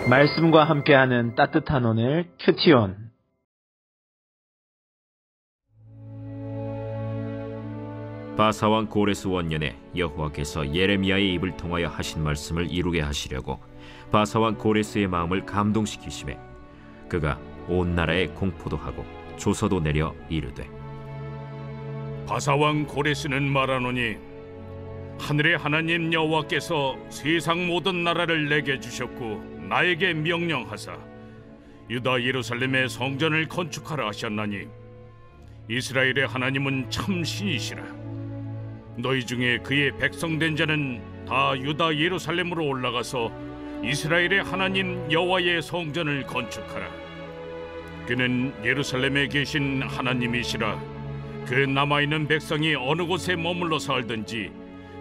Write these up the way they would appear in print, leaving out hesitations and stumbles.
말씀과 함께하는 따뜻한 오늘 큐티온. 바사왕 고레스 원년에 여호와께서 예레미야의 입을 통하여 하신 말씀을 이루게 하시려고 바사왕 고레스의 마음을 감동시키심에 그가 온 나라에 공포도 하고 조서도 내려 이르되, 바사왕 고레스는 말하노니 하늘의 하나님 여호와께서 세상 모든 나라를 내게 주셨고 나에게 명령하사 유다 예루살렘의 성전을 건축하라 하셨나니 이스라엘의 하나님은 참 신이시라. 너희 중에 그의 백성된 자는 다 유다 예루살렘으로 올라가서 이스라엘의 하나님 여호와의 성전을 건축하라. 그는 예루살렘에 계신 하나님이시라. 그 남아있는 백성이 어느 곳에 머물러 살든지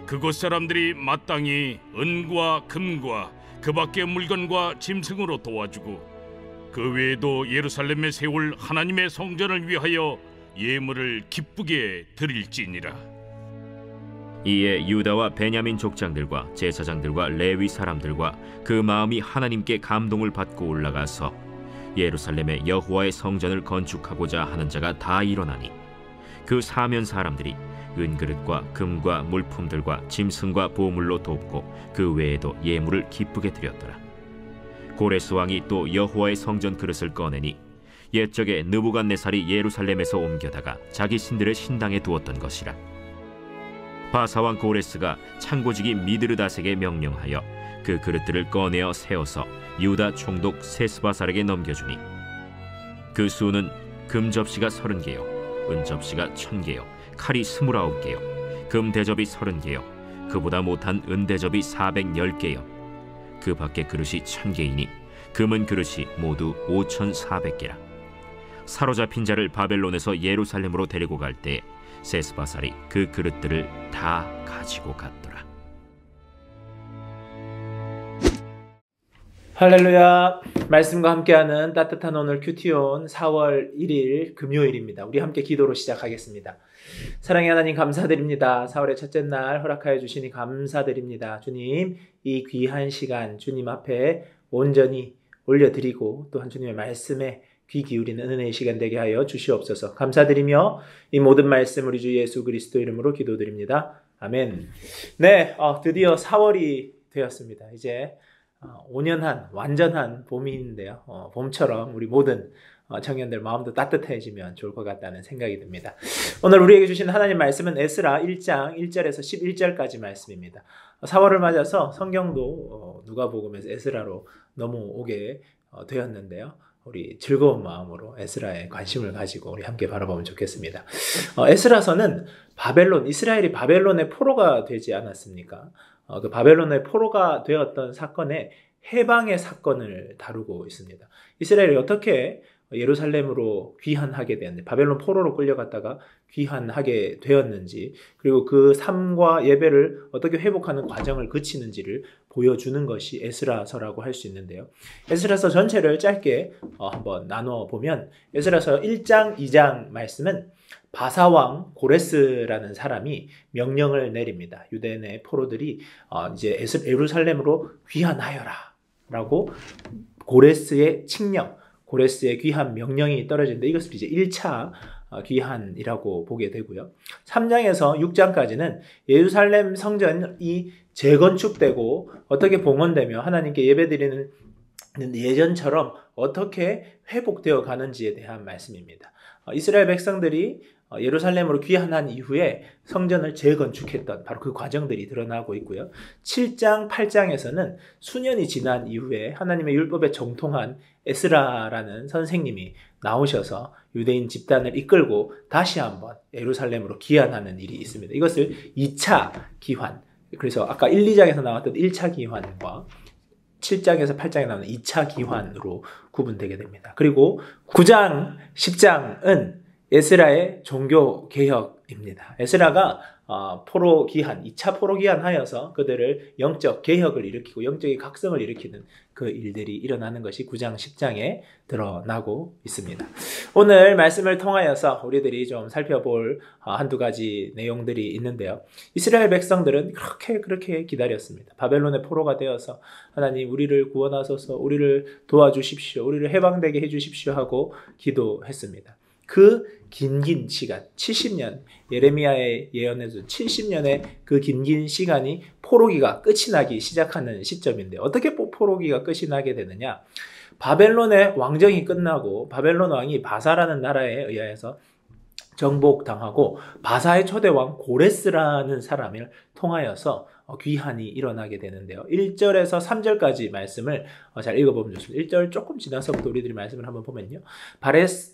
그곳 사람들이 마땅히 은과 금과 그 밖의 물건과 짐승으로 도와주고 그 외에도 예루살렘에 세울 하나님의 성전을 위하여 예물을 기쁘게 드릴지니라. 이에 유다와 베냐민 족장들과 제사장들과 레위 사람들과 그 마음이 하나님께 감동을 받고 올라가서 예루살렘에 여호와의 성전을 건축하고자 하는 자가 다 일어나니 그 사면 사람들이 은그릇과 금과 물품들과 짐승과 보물로 돕고 그 외에도 예물을 기쁘게 드렸더라. 고레스 왕이 또 여호와의 성전 그릇을 꺼내니 옛적에 느부갓네살이 예루살렘에서 옮겨다가 자기 신들의 신당에 두었던 것이라. 바사왕 고레스가 창고지기 미드르다색에 명령하여 그 그릇들을 꺼내어 세워서 유다 총독 세스바살에게 넘겨주니 그 수는 금 접시가 30개요 은 접시가 1000개요 칼이 29개요 금 대접이 30개요 그보다 못한 은 대접이 410개요 그 밖에 그릇이 1000개이니 금은 그릇이 모두 5400개라. 사로잡힌 자를 바벨론에서 예루살렘으로 데리고 갈 때 세스바살이 그 그릇들을 다 가지고 갔더라. 할렐루야. 말씀과 함께하는 따뜻한 오늘 큐티온 4월 1일 금요일입니다. 우리 함께 기도로 시작하겠습니다. 사랑의 하나님 감사드립니다. 4월의 첫째 날 허락하여 주시니 감사드립니다. 주님, 이 귀한 시간 주님 앞에 온전히 올려드리고 또한 주님의 말씀에 귀 기울이는 은혜의 시간 되게 하여 주시옵소서. 감사드리며 이 모든 말씀 우리 주 예수 그리스도 이름으로 기도드립니다. 아멘. 네, 드디어 4월이 되었습니다. 이제 5년한 완전한 봄인데요. 봄처럼 우리 모든 청년들 마음도 따뜻해지면 좋을 것 같다는 생각이 듭니다. 오늘 우리에게 주신 하나님 말씀은 에스라 1장 1절에서 11절까지 말씀입니다. 4월을 맞아서 성경도 누가복음에서 에스라로 넘어오게 되었는데요. 우리 즐거운 마음으로 에스라에 관심을 가지고 우리 함께 바라보면 좋겠습니다. 에스라서는 이스라엘이 바벨론의 포로가 되지 않았습니까? 그 바벨론의 포로가 되었던 사건의 해방의 사건을 다루고 있습니다. 이스라엘이 어떻게 예루살렘으로 귀환하게 되었는지, 바벨론 포로로 끌려갔다가 귀환하게 되었는지, 그리고 그 삶과 예배를 어떻게 회복하는 과정을 거치는지를 보여주는 것이 에스라서라고 할 수 있는데요. 에스라서 전체를 짧게 한번 나눠보면 에스라서 1장, 2장 말씀은 바사왕 고레스라는 사람이 명령을 내립니다. 유대인의 포로들이 이제 예루살렘으로 귀환하여라 라고 고레스의 칙령, 고레스의 귀환 명령이 떨어지는데 이것을 이제 1차 귀환이라고 보게 되고요. 3장에서 6장까지는 예루살렘 성전이 재건축되고 어떻게 봉헌되며 하나님께 예배드리는 예전처럼 어떻게 회복되어 가는지에 대한 말씀입니다. 이스라엘 백성들이 예루살렘으로 귀환한 이후에 성전을 재건축했던 바로 그 과정들이 드러나고 있고요. 7장, 8장에서는 수년이 지난 이후에 하나님의 율법에 정통한 에스라라는 선생님이 나오셔서 유대인 집단을 이끌고 다시 한번 예루살렘으로 귀환하는 일이 있습니다. 이것을 2차 귀환, 그래서 아까 1, 2장에서 나왔던 1차 귀환과 7장에서 8장에 나오는 2차 귀환으로 구분되게 됩니다. 그리고 9장, 10장은 에스라의 종교개혁입니다. 에스라가 포로 기한, 2차 포로 기한 하여서 그들을 영적 개혁을 일으키고 영적인 각성을 일으키는 그 일들이 일어나는 것이 9장, 10장에 드러나고 있습니다. 오늘 말씀을 통하여서 우리들이 좀 살펴볼 한두 가지 내용들이 있는데요. 이스라엘 백성들은 그렇게 기다렸습니다. 바벨론의 포로가 되어서 하나님 우리를 구원하소서, 우리를 도와주십시오, 우리를 해방되게 해주십시오 하고 기도했습니다. 그 긴 시간, 70년, 예레미야의 예언에서 70년의 그 긴 시간이 포로기가 끝이 나기 시작하는 시점인데 어떻게 포로기가 끝이 나게 되느냐? 바벨론의 왕정이 끝나고 바벨론 왕이 바사라는 나라에 의해서 정복당하고 바사의 초대왕 고레스라는 사람을 통하여서 귀환이 일어나게 되는데요. 1절에서 3절까지 말씀을 잘 읽어보면 좋습니다. 1절 조금 지나서부터 우리들이 말씀을 한번 보면요.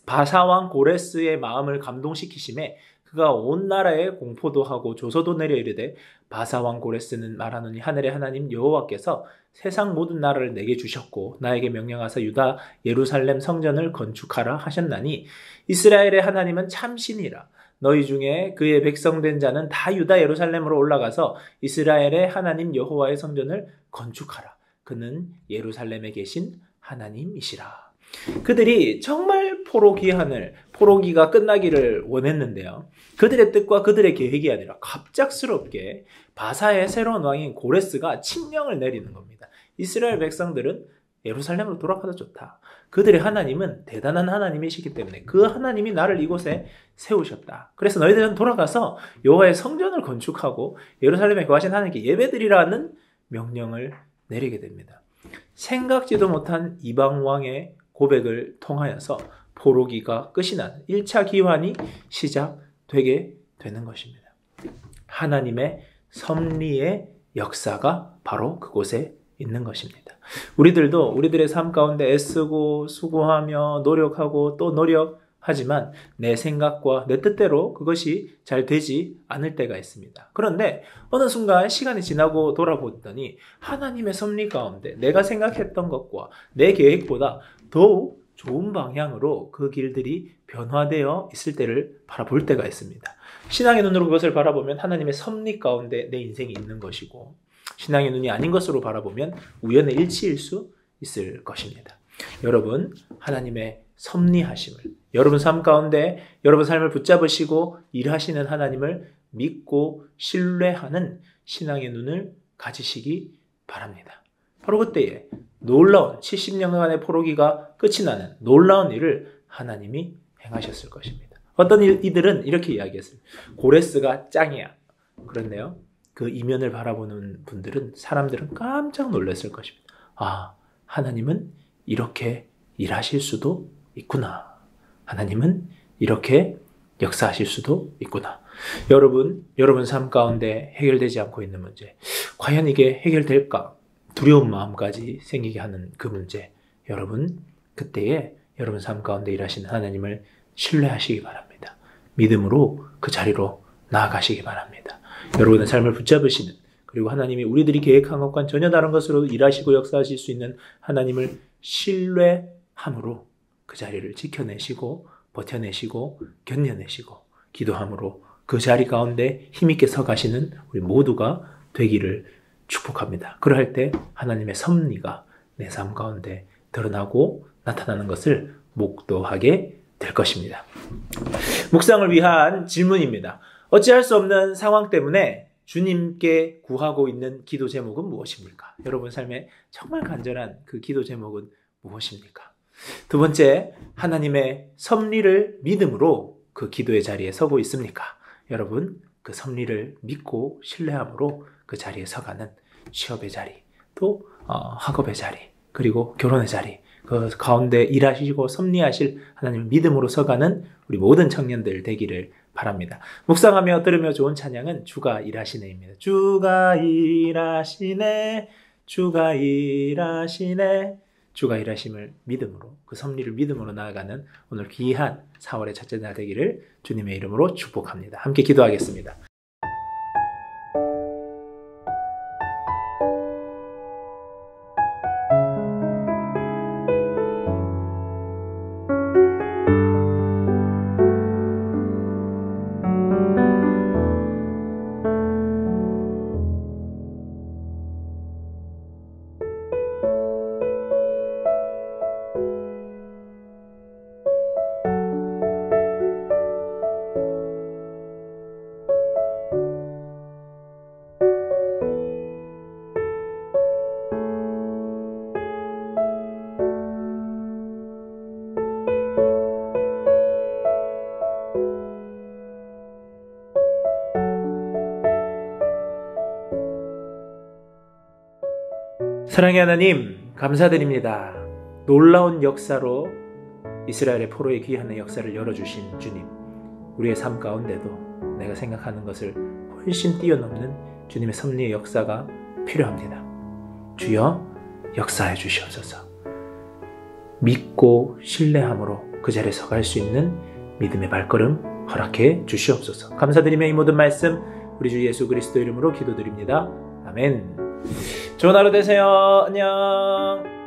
바사왕 고레스의 마음을 감동시키심에 그가 온 나라에 공포도 하고 조서도 내려 이르되 바사왕 고레스는 말하노니 하늘의 하나님 여호와께서 세상 모든 나라를 내게 주셨고 나에게 명령하사 유다 예루살렘 성전을 건축하라 하셨나니 이스라엘의 하나님은 참신이라. 너희 중에 그의 백성된 자는 다 유다 예루살렘으로 올라가서 이스라엘의 하나님 여호와의 성전을 건축하라. 그는 예루살렘에 계신 하나님이시라. 그들이 정말 포로기가 끝나기를 원했는데요. 그들의 뜻과 그들의 계획이 아니라 갑작스럽게 바사의 새로운 왕인 고레스가 칙령을 내리는 겁니다. 이스라엘 백성들은 예루살렘으로 돌아가도 좋다. 그들의 하나님은 대단한 하나님이시기 때문에 그 하나님이 나를 이곳에 세우셨다. 그래서 너희들은 돌아가서 여호와의 성전을 건축하고 예루살렘에 거하신 하나님께 예배드리라는 명령을 내리게 됩니다. 생각지도 못한 이방 왕의 고백을 통하여서 포로기가 끝이 나는 1차 기환이 시작되게 되는 것입니다. 하나님의 섭리의 역사가 바로 그곳에 있는 것입니다. 우리들도 우리들의 삶 가운데 애쓰고 수고하며 노력하고 또 노력하지만 내 생각과 내 뜻대로 그것이 잘 되지 않을 때가 있습니다. 그런데 어느 순간 시간이 지나고 돌아보더니 하나님의 섭리 가운데 내가 생각했던 것과 내 계획보다 더욱 좋은 방향으로 그 길들이 변화되어 있을 때를 바라볼 때가 있습니다. 신앙의 눈으로 그것을 바라보면 하나님의 섭리 가운데 내 인생이 있는 것이고 신앙의 눈이 아닌 것으로 바라보면 우연의 일치일 수 있을 것입니다. 여러분, 하나님의 섭리하심을 여러분 삶 가운데 여러분 삶을 붙잡으시고 일하시는 하나님을 믿고 신뢰하는 신앙의 눈을 가지시기 바랍니다. 바로 그때에 놀라운 70년간의 포로기가 끝이 나는 놀라운 일을 하나님이 행하셨을 것입니다. 어떤 이들은 이렇게 이야기했습니다. 고레스가 짱이야. 그런데요. 그 이면을 바라보는 사람들은 깜짝 놀랐을 것입니다. 아, 하나님은 이렇게 일하실 수도 있구나. 하나님은 이렇게 역사하실 수도 있구나. 여러분 삶 가운데 해결되지 않고 있는 문제, 과연 이게 해결될까? 두려운 마음까지 생기게 하는 그 문제, 여러분 그때에 여러분 삶 가운데 일하시는 하나님을 신뢰하시기 바랍니다. 믿음으로 그 자리로 나아가시기 바랍니다. 여러분의 삶을 붙잡으시는, 그리고 하나님이 우리들이 계획한 것과는 전혀 다른 것으로 일하시고 역사하실 수 있는 하나님을 신뢰함으로 그 자리를 지켜내시고 버텨내시고 견뎌내시고 기도함으로 그 자리 가운데 힘있게 서가시는 우리 모두가 되기를 축복합니다. 그럴 때 하나님의 섭리가 내 삶 가운데 드러나고 나타나는 것을 목도하게 될 것입니다. 묵상을 위한 질문입니다. 어찌할 수 없는 상황 때문에 주님께 구하고 있는 기도 제목은 무엇입니까? 여러분 삶에 정말 간절한 그 기도 제목은 무엇입니까? 두 번째, 하나님의 섭리를 믿음으로 그 기도의 자리에 서고 있습니까? 여러분 그 섭리를 믿고 신뢰함으로 그 자리에 서가는 취업의 자리, 또 학업의 자리, 그리고 결혼의 자리, 그 가운데 일하시고 섭리하실 하나님을 믿음으로 서가는 우리 모든 청년들 되기를 바랍니다. 묵상하며 들으며 좋은 찬양은 주가 일하시네입니다. 주가 일하시네, 주가 일하시네. 주가 일하심을 믿음으로, 그 섭리를 믿음으로 나아가는 오늘 귀한 4월의 첫째 날 되기를 주님의 이름으로 축복합니다. 함께 기도하겠습니다. 사랑의 하나님, 감사드립니다. 놀라운 역사로 이스라엘의 포로의 귀환의 역사를 열어주신 주님, 우리의 삶 가운데도 내가 생각하는 것을 훨씬 뛰어넘는 주님의 섭리의 역사가 필요합니다. 주여, 역사해 주시옵소서. 믿고 신뢰함으로 그 자리에 서갈 수 있는 믿음의 발걸음 허락해 주시옵소서. 감사드리며 이 모든 말씀 우리 주 예수 그리스도 이름으로 기도드립니다. 아멘. 좋은 하루 되세요. 안녕.